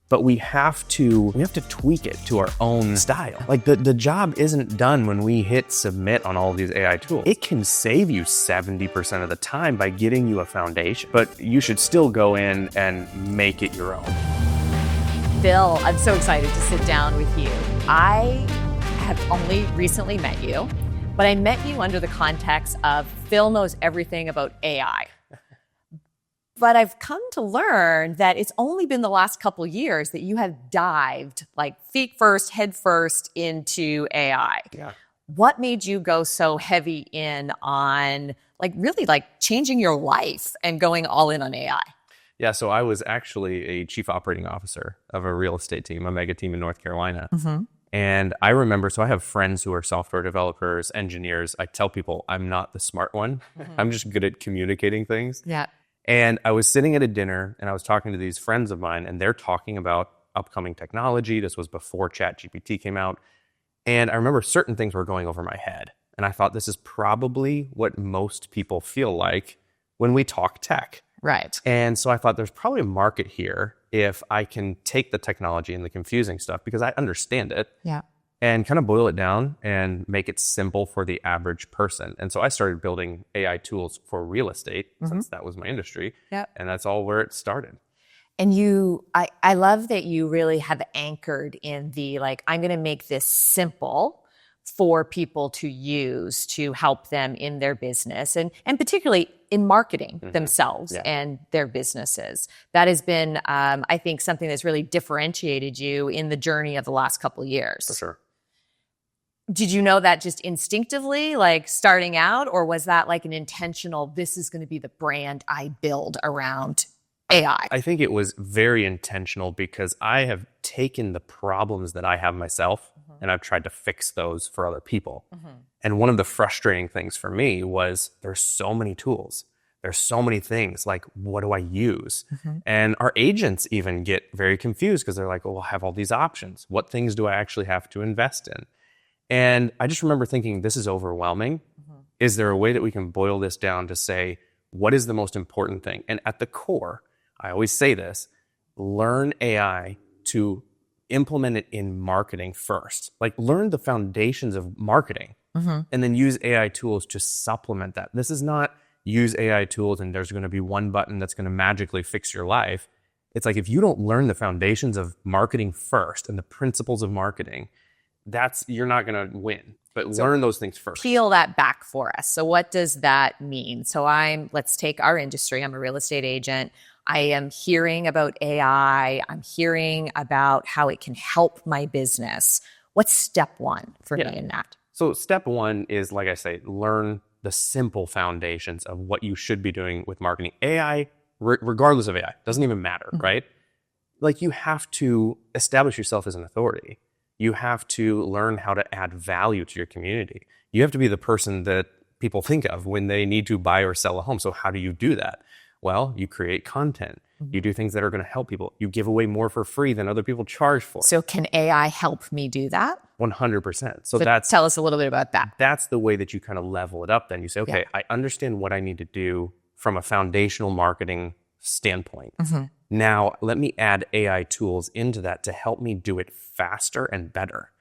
but we have to tweak it to our own style. Like the job isn't done when we hit submit on all of these AI tools. It can save you 70% of the time by getting you a foundation, but you should still go in and make it your own. Bill, I'm so excited to sit down with you. I have only recently met you, but I met you under the context of Phil knows everything about AI. But I've come to learn that it's only been the last couple of years that you have dived like feet first, head first into AI. Yeah. What made you go so heavy in on really changing your life and going all in on AI? Yeah, so I was actually a chief operating officer of a real estate team, a mega team in North Carolina. Mm-hmm. And I remember, so I have friends who are software developers, engineers. I tell people I'm not the smart one. Mm-hmm. I'm just good at communicating things. Yeah. And I was sitting at a dinner and I was talking to these friends of mine and they're talking about upcoming technology. This was before ChatGPT came out. And I remember certain things were going over my head. And I thought this is probably what most people feel like when we talk tech. Right. And so I thought there's probably a market here if I can take the technology and the confusing stuff, because I understand it. Yeah. And kind of boil it down and make it simple for the average person. And so I started building AI tools for real estate, since that was my industry. Yep. And that's all where it started. And I love that you really have anchored in the, I'm going to make this simple for people to use to help them in their business and particularly in marketing themselves and their businesses. That has been, I think, something that's really differentiated you in the journey of the last couple of years. For sure. Did you know that just instinctively, starting out, or was that an intentional, this is going to be the brand I build around AI? I think it was very intentional because I have taken the problems that I have myself and I've tried to fix those for other people. And one of the frustrating things for me was there's so many tools. There's so many things. What do I use? And our agents even get very confused because they're like, well, I have all these options. What things do I actually have to invest in? And I just remember thinking, this is overwhelming. Is there a way that we can boil this down to say, what is the most important thing? And at the core, I always say this, learn AI to implement it in marketing first. Learn the foundations of marketing and then use AI tools to supplement that. This is not use AI tools and there's going to be one button that's going to magically fix your life. It's if you don't learn the foundations of marketing first and the principles of marketing, you're not going to win. But learn those things first. Peel that back for us. So what does that mean? So let's take our industry. I'm a real estate agent. I am hearing about AI. I'm hearing about how it can help my business. What's step one for me in that? So step one is, like I say, learn the simple foundations of what you should be doing with marketing. AI, regardless of AI, doesn't even matter, right? You have to establish yourself as an authority. You have to learn how to add value to your community. You have to be the person that people think of when they need to buy or sell a home. So how do you do that? Well, you create content. You do things that are going to help people. You give away more for free than other people charge for. So can AI help me do that? 100%. So tell us a little bit about that. That's the way that you kind of level it up. Then you say, okay, I understand what I need to do from a foundational marketing standpoint. Now, let me add AI tools into that to help me do it faster and better.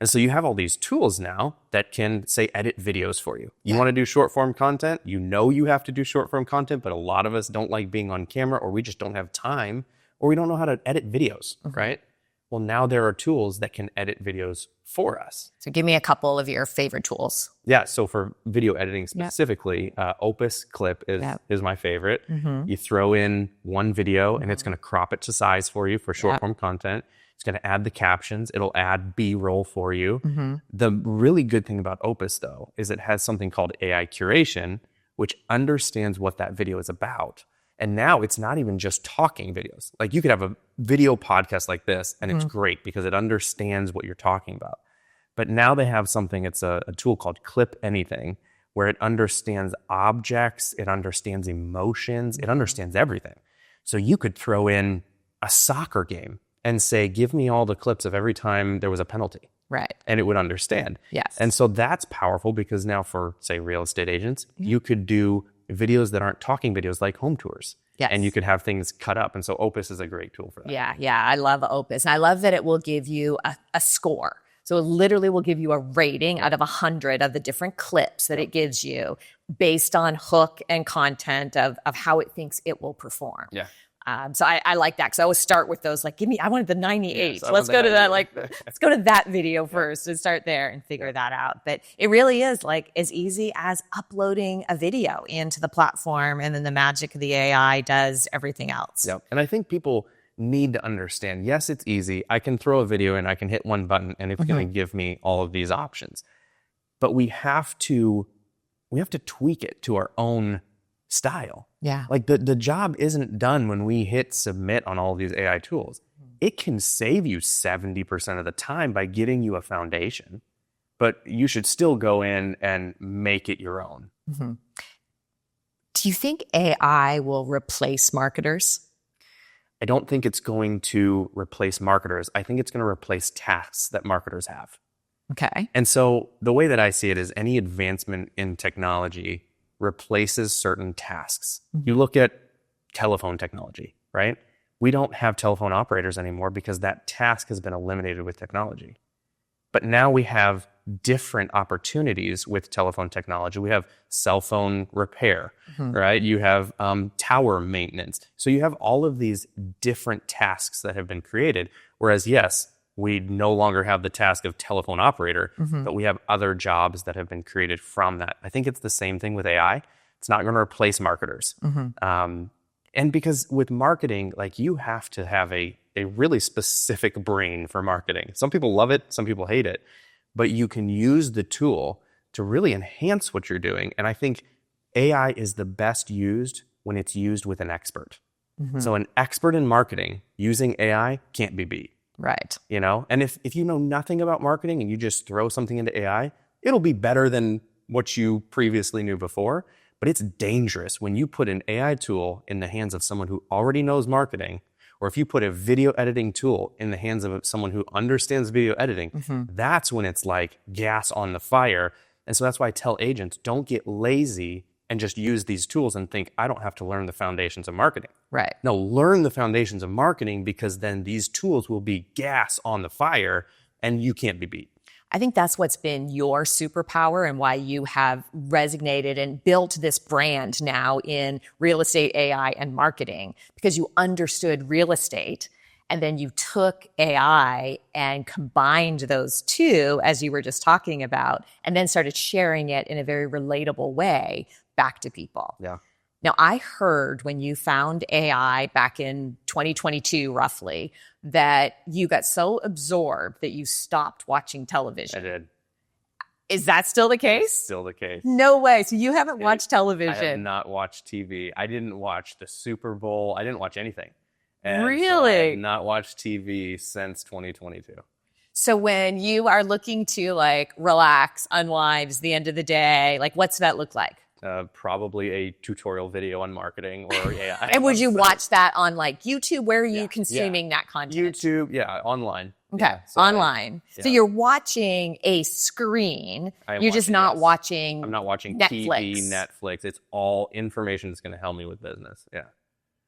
And so you have all these tools now that can, say, edit videos for you. You want to do short form content, you have to do short form content, but a lot of us don't like being on camera, or we just don't have time, or we don't know how to edit videos, right? Well, now there are tools that can edit videos for us. So give me a couple of your favorite tools. Yeah, so for video editing specifically, Opus Clip is my favorite. You throw in one video and it's going to crop it to size for you for short form content. It's going to add the captions. It'll add B-roll for you. The really good thing about Opus, though, is it has something called AI curation, which understands what that video is about. And now it's not even just talking videos. You could have a video podcast like this, and it's great because it understands what you're talking about. But now they have something, it's a tool called Clip Anything, where it understands objects, it understands emotions, it understands everything. So you could throw in a soccer game and say, give me all the clips of every time there was a penalty. Right. And it would understand. Yes. And so that's powerful because now for, say, real estate agents, you could do videos that aren't talking videos like home tours. Yes. And you could have things cut up. And so Opus is a great tool for that. Yeah. I love Opus. And I love that it will give you a score. So it literally will give you a rating out of 100 of the different clips that it gives you based on hook and content of how it thinks it will perform. Yeah. So I like that because I always start with those like, I wanted the 98. Yes, Let's go to that. Let's go to that video first and start there and figure that out. But it really is like as easy as uploading a video into the platform, and then the magic of the AI does everything else. Yep. And I think people need to understand, yes, it's easy. I can throw a video and I can hit one button and it's going to give me all of these options. But we have to tweak it to our own style. Yeah. Like the job isn't done when we hit submit on all of these AI tools. It can save you 70% of the time by giving you a foundation, but you should still go in and make it your own. Do you think AI will replace marketers? I don't think it's going to replace marketers. I think it's going to replace tasks that marketers have. Okay. And so the way that I see it is any advancement in technology replaces certain tasks. You look at telephone technology, right? We don't have telephone operators anymore because that task has been eliminated with technology. But now we have different opportunities with telephone technology. We have cell phone repair, right? You have tower maintenance. So you have all of these different tasks that have been created. Whereas, yes, we no longer have the task of telephone operator, but we have other jobs that have been created from that. I think it's the same thing with AI. It's not going to replace marketers. And because with marketing, like you have to have a really specific brain for marketing. Some people love it, some people hate it, but you can use the tool to really enhance what you're doing. And I think AI is the best used when it's used with an expert. So an expert in marketing using AI can't be beat. Right. You know, and if you know nothing about marketing and you just throw something into AI, it'll be better than what you previously knew before. But it's dangerous when you put an AI tool in the hands of someone who already knows marketing, or if you put a video editing tool in the hands of someone who understands video editing, that's when it's like gas on the fire. And so that's why I tell agents, don't get lazy and just use these tools and think, I don't have to learn the foundations of marketing. Right. No, learn the foundations of marketing, because then these tools will be gas on the fire and you can't be beat. I think that's what's been your superpower and why you have resonated and built this brand now in real estate, AI, and marketing, because you understood real estate and then you took AI and combined those two, as you were just talking about, and then started sharing it in a very relatable way back to people. Yeah. Now, I heard when you found AI back in 2022, roughly, that you got so absorbed that you stopped watching television. I did. Is that still the case? Still the case. No way. So you haven't watched I television. have not watched TV. I didn't watch the Super Bowl. I didn't watch anything. And so I Really? have not watched TV since 2022. So when you are looking to like relax, unwind, it's the end of the day, like what's that look like? Probably a tutorial video on marketing or AI. And would you watch that on like YouTube? Where are you Yeah, consuming that content? YouTube, yeah, online. Okay, Yeah, so online. So yeah. you're watching a screen. I am You're just watching, not yes. watching. I'm not watching Netflix. TV, Netflix. It's all information that's going to help me with business. Yeah.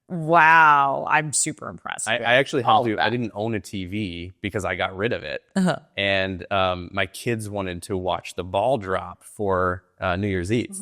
Wow, I'm super impressed. I with actually all helped of you. I that. didn't own a TV because I got rid of it. Uh-huh. And my kids wanted to watch the ball drop for New Year's Eve.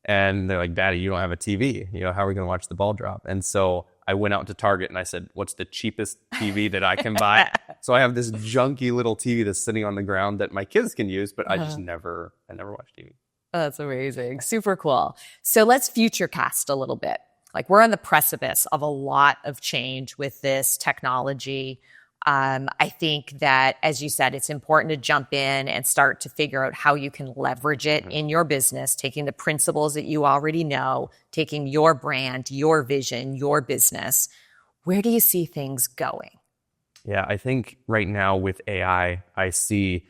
And they're like, Daddy, you don't have a TV. You know, how are we going to watch the ball drop? And so I went out to Target and I said, what's the cheapest TV that I can buy? So I have this junky little TV that's sitting on the ground that my kids can use, but I just never watched TV. Oh, that's amazing. Super cool. So let's future cast a little bit. Like we're on the precipice of a lot of change with this technology. I think that, as you said, it's important to jump in and start to figure out how you can leverage it in your business, taking the principles that you already know, taking your brand, your vision, your business. Where do you see things going? Yeah, I think right now with AI, I see,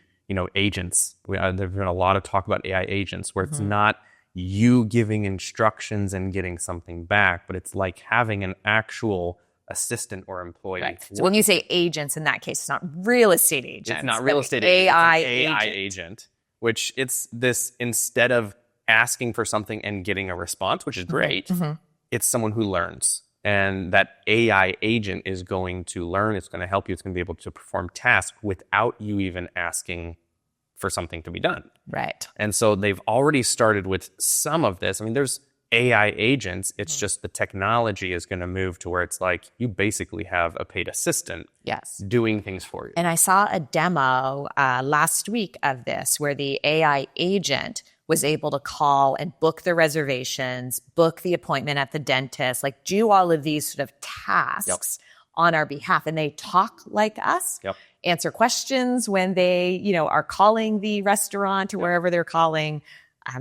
agents. There's been a lot of talk about AI agents where it's not you giving instructions and getting something back, but it's like having an actual assistant or employee. Right. So when you say agents, in that case, it's not real estate agents. It's not real estate AI agent. It's an AI agent. agent, which it's this, instead of asking for something and getting a response, which is great, it's someone who learns And that AI agent is going to learn, it's going to help you, it's going to be able to perform tasks without you even asking for something to be done. Right. And so they've already started with some of this. I mean, there's AI agents. It's just the technology is going to move to where it's like you basically have a paid assistant doing things for you. And I saw a demo last week of this where the AI agent was able to call and book the reservations, book the appointment at the dentist, like do all of these sort of tasks on our behalf. And they talk like us, answer questions when they, are calling the restaurant or wherever they're calling.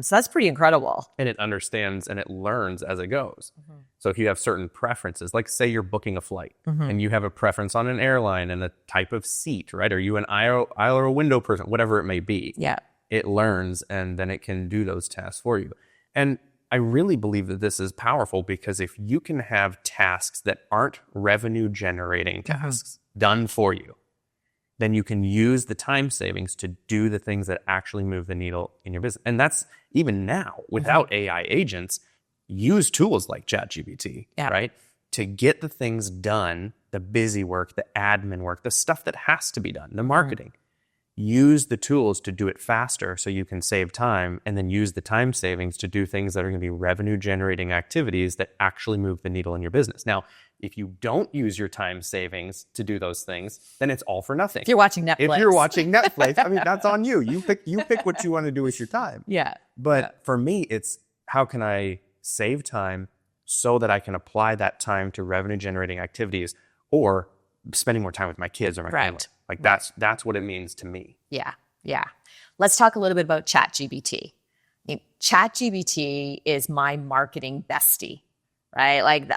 So that's pretty incredible. And it understands and it learns as it goes. So if you have certain preferences, like say you're booking a flight and you have a preference on an airline and a type of seat, right? Are you an aisle or a window person? Whatever it may be. Yeah. It learns and then it can do those tasks for you. And I really believe that this is powerful because if you can have tasks that aren't revenue generating tasks done for you, then you can use the time savings to do the things that actually move the needle in your business. And that's even now, without AI agents, use tools like ChatGPT, right? To get the things done, the busy work, the admin work, the stuff that has to be done, the marketing. Use the tools to do it faster so you can save time, and then use the time savings to do things that are going to be revenue generating activities that actually move the needle in your business. Now, if you don't use your time savings to do those things, then it's all for nothing. If you're watching Netflix. If you're watching Netflix, I mean, that's on you. You pick what you want to do with your time. But for me, it's how can I save time so that I can apply that time to revenue generating activities or spending more time with my kids or my family. Like that's what it means to me. Yeah. Let's talk a little bit about ChatGPT. ChatGPT is my marketing bestie, right?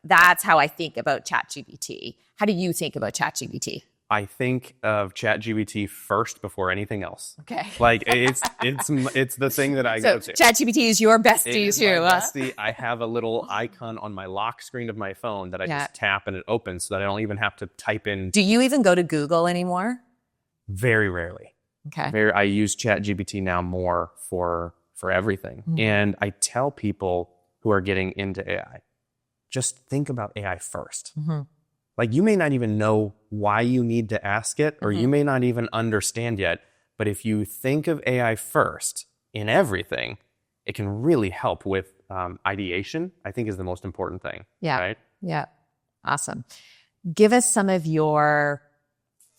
That's how I think about ChatGPT. How do you think about ChatGPT? I think of ChatGPT first before anything else. Okay. Like it's the thing that I go to. ChatGPT is your bestie too. Bestie. I have a little icon on my lock screen of my phone that I just tap and it opens so that I don't even have to type in. Do you even go to Google anymore? Very rarely. Okay. I use ChatGPT now more for everything. And I tell people who are getting into AI, just think about AI first. Like you may not even know why you need to ask it, or you may not even understand yet. But if you think of AI first in everything, it can really help with ideation, I think is the most important thing. Right? Yeah. Awesome. Give us some of your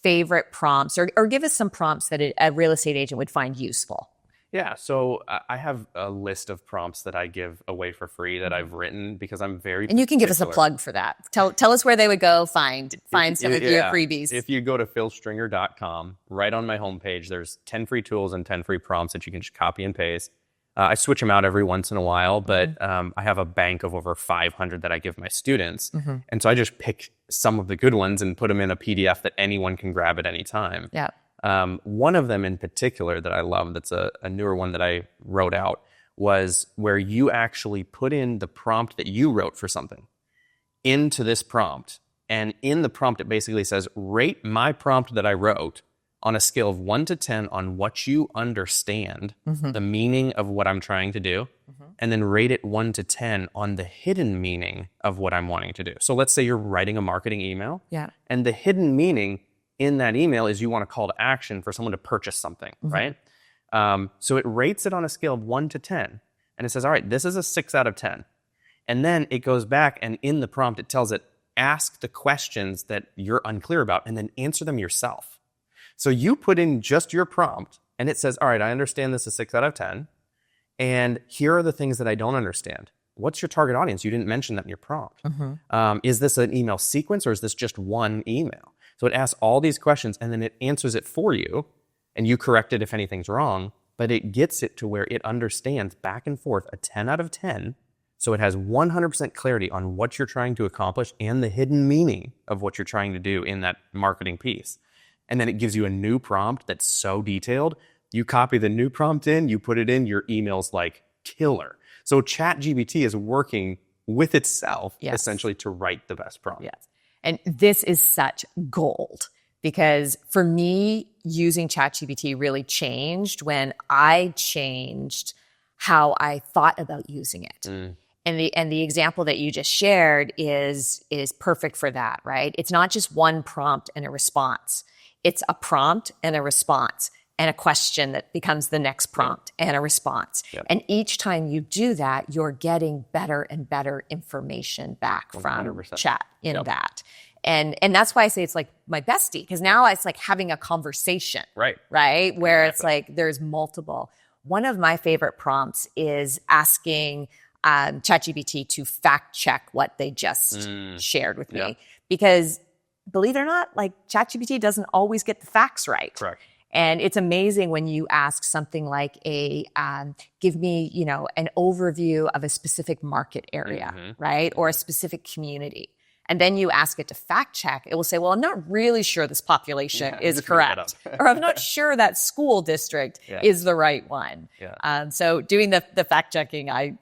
favorite prompts or give us some prompts that a real estate agent would find useful. Yeah, so I have a list of prompts that I give away for free that I've written because I'm very And you can give us a plug for that. Tell us where they would go find some of your freebies. If you go to philstringer.com, right on my homepage, there's 10 free tools and 10 free prompts that you can just copy and paste. I switch them out every once in a while, but I have a bank of over 500 that I give my students. And so I just pick some of the good ones and put them in a PDF that anyone can grab at any time. Yeah. One of them in particular that I love, that's a newer one that I wrote out, was where you actually put in the prompt that you wrote for something into this prompt. And in the prompt, it basically says, rate my prompt that I wrote on a scale of 1 to 10 on what you understand, the meaning of what I'm trying to do, and then rate it 1 to 10 on the hidden meaning of what I'm wanting to do. So let's say you're writing a marketing email, and the hidden meaning in that email is you want a call to action for someone to purchase something, right? So it rates it on a scale of 1 to 10. And it says, all right, this is a 6 out of 10. And then it goes back and in the prompt, it tells it, ask the questions that you're unclear about and then answer them yourself. So you put in just your prompt and it says, all right, I understand this is 6 out of 10. And here are the things that I don't understand. What's your target audience? You didn't mention that in your prompt. Is this an email sequence or is this just one email? So it asks all these questions and then it answers it for you and you correct it if anything's wrong, but it gets it to where it understands back and forth a 10 out of 10. So it has 100% clarity on what you're trying to accomplish and the hidden meaning of what you're trying to do in that marketing piece. And then it gives you a new prompt that's so detailed. You copy the new prompt in, you put it in, your email's like killer. So ChatGPT is working with itself essentially to write the best prompt. Yes. And this is such gold because for me, using ChatGPT really changed when I changed how I thought about using it. And the example that you just shared is perfect for that, right? It's not just one prompt and a response. It's a prompt and a response and a question that becomes the next prompt and a response. Yep. And each time you do that, you're getting better and better information back from 100%. chat in that. And that's why I say it's like my bestie, because now it's like having a conversation, Right. Where it's like there's multiple. One of my favorite prompts is asking ChatGPT to fact check what they just shared with me, because believe it or not, like ChatGPT doesn't always get the facts right. Correct. And it's amazing when you ask something like give me, an overview of a specific market area, right? Or a specific community. And then you ask it to fact check. It will say, well, I'm not really sure this population is correct. Or I'm not sure that school district is the right one. Yeah. So doing the fact checking, I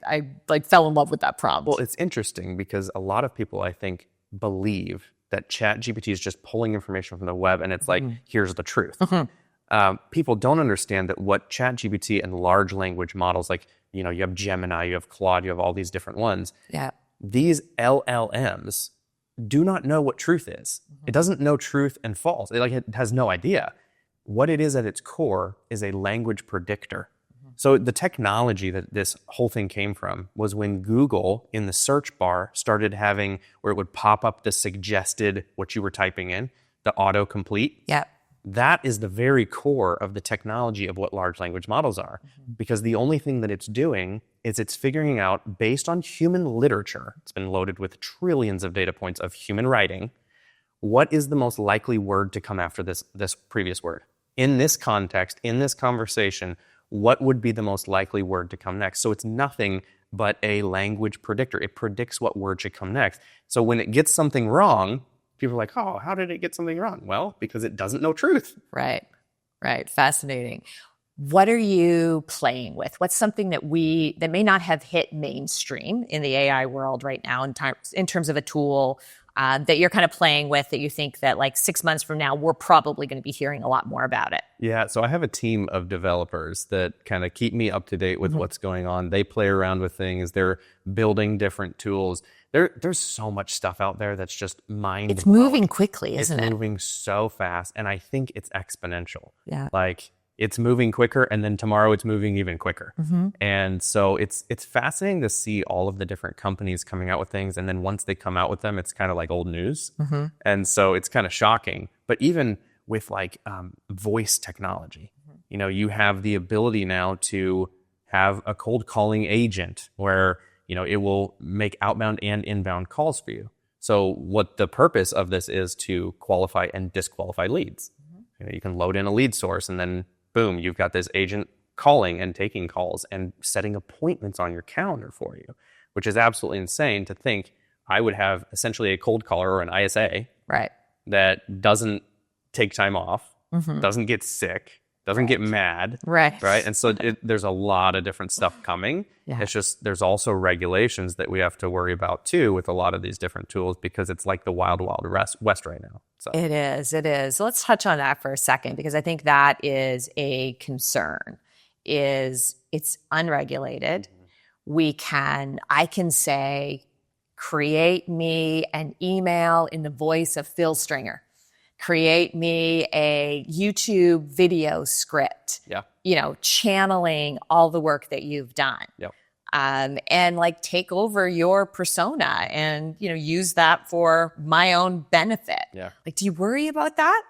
like fell in love with that prompt. Well, it's interesting because a lot of people, I think, believe that ChatGPT is just pulling information from the web and it's like, here's the truth. People don't understand that what ChatGPT and large language models, like, you have Gemini, you have Claude, you have all these different ones. Yeah. These LLMs do not know what truth is. It doesn't know truth and false. It has no idea. What it is at its core is a language predictor. So the technology that this whole thing came from was when Google in the search bar started having where it would pop up the suggested what you were typing in, the autocomplete. Yeah. That is the very core of the technology of what large language models are. Because the only thing that it's doing is it's figuring out, based on human literature, it's been loaded with trillions of data points of human writing, what is the most likely word to come after this previous word? In this context, in this conversation, what would be the most likely word to come next? So it's nothing but a language predictor. It predicts what word should come next. So when it gets something wrong, people are like, oh, how did it get something wrong? Well, because it doesn't know truth. Right. Fascinating. What are you playing with? What's something that may not have hit mainstream in the AI world right now in terms of a tool that you're kind of playing with, that you think that like 6 months from now, we're probably going to be hearing a lot more about it? Yeah, so I have a team of developers that kind of keep me up to date with what's going on. They play around with things. They're building different tools. There's so much stuff out there that's just mind-blowing. It's moving quickly, isn't it? It's moving so fast, and I think it's exponential. Yeah. Like, it's moving quicker, and then tomorrow it's moving even quicker. And so it's fascinating to see all of the different companies coming out with things, and then once they come out with them, it's kind of like old news. And so it's kind of shocking. But even with like voice technology, you have the ability now to have a cold calling agent where it will make outbound and inbound calls for you. So what the purpose of this is to qualify and disqualify leads. You can load in a lead source, and then boom, you've got this agent calling and taking calls and setting appointments on your calendar for you, which is absolutely insane to think I would have essentially a cold caller or an ISA that doesn't take time off, doesn't get sick, doesn't get mad. Right. And so there's a lot of different stuff coming. It's just there's also regulations that we have to worry about too with a lot of these different tools, because it's like the wild, wild west right now. So. It is. Let's touch on that for a second, because I think that is a concern. It's unregulated. I can say, create me an email in the voice of Phil Stringer. Create me a YouTube video script. Channeling all the work that you've done. And like take over your persona and, use that for my own benefit. Like, do you worry about that?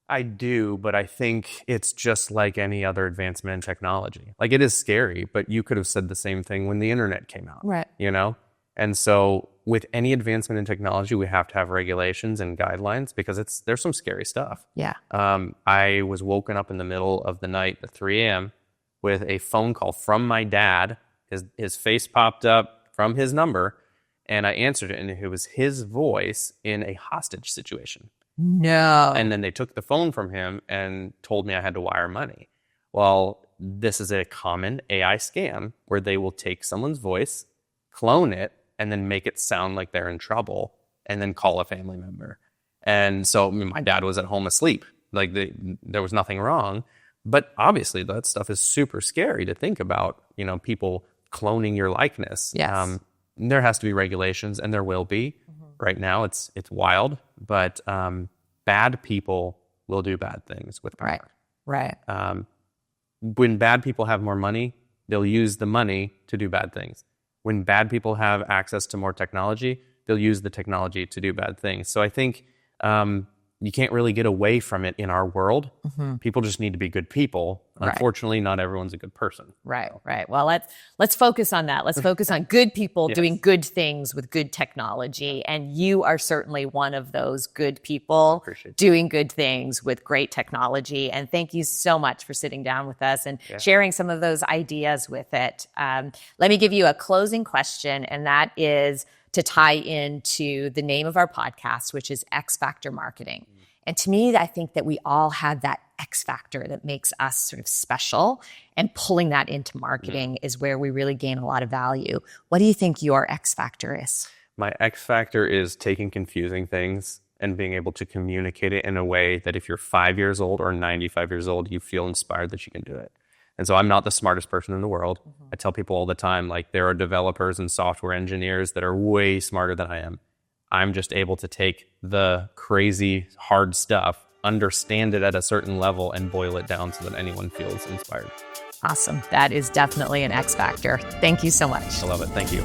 I do, but I think it's just like any other advancement in technology. Like, it is scary, but you could have said the same thing when the internet came out. Right. And so with any advancement in technology, we have to have regulations and guidelines, because there's some scary stuff. I was woken up in the middle of the night at 3 a.m. with a phone call from my dad. His face popped up from his number, and I answered it, and it was his voice in a hostage situation. No. And then they took the phone from him and told me I had to wire money. Well, this is a common AI scam where they will take someone's voice, clone it, and then make it sound like they're in trouble, and then call a family member. And so my dad was at home asleep. Like, there was nothing wrong. But obviously that stuff is super scary to think about, people cloning your likeness. there has to be regulations, and there will be. Right now, it's wild, but bad people will do bad things with power. Right. When bad people have more money, they'll use the money to do bad things. When bad people have access to more technology, they'll use the technology to do bad things. So I think you can't really get away from it in our world. People just need to be good people. Unfortunately, not everyone's a good person. Right. Well, let's focus on that. Let's focus on good people doing good things with good technology. And you are certainly one of those good people doing good things with great technology. And thank you so much for sitting down with us and sharing some of those ideas with it. Let me give you a closing question, and that is to tie into the name of our podcast, which is X Factor Marketing. And to me, I think that we all have that X factor that makes us sort of special, and pulling that into marketing is where we really gain a lot of value. What do you think your X factor is? My X factor is taking confusing things and being able to communicate it in a way that if you're 5 years old or 95 years old, you feel inspired that you can do it. And so I'm not the smartest person in the world. I tell people all the time, like, there are developers and software engineers that are way smarter than I am. I'm just able to take the crazy hard stuff, understand it at a certain level, and boil it down so that anyone feels inspired. Awesome. That is definitely an X factor. Thank you so much. I love it. Thank you.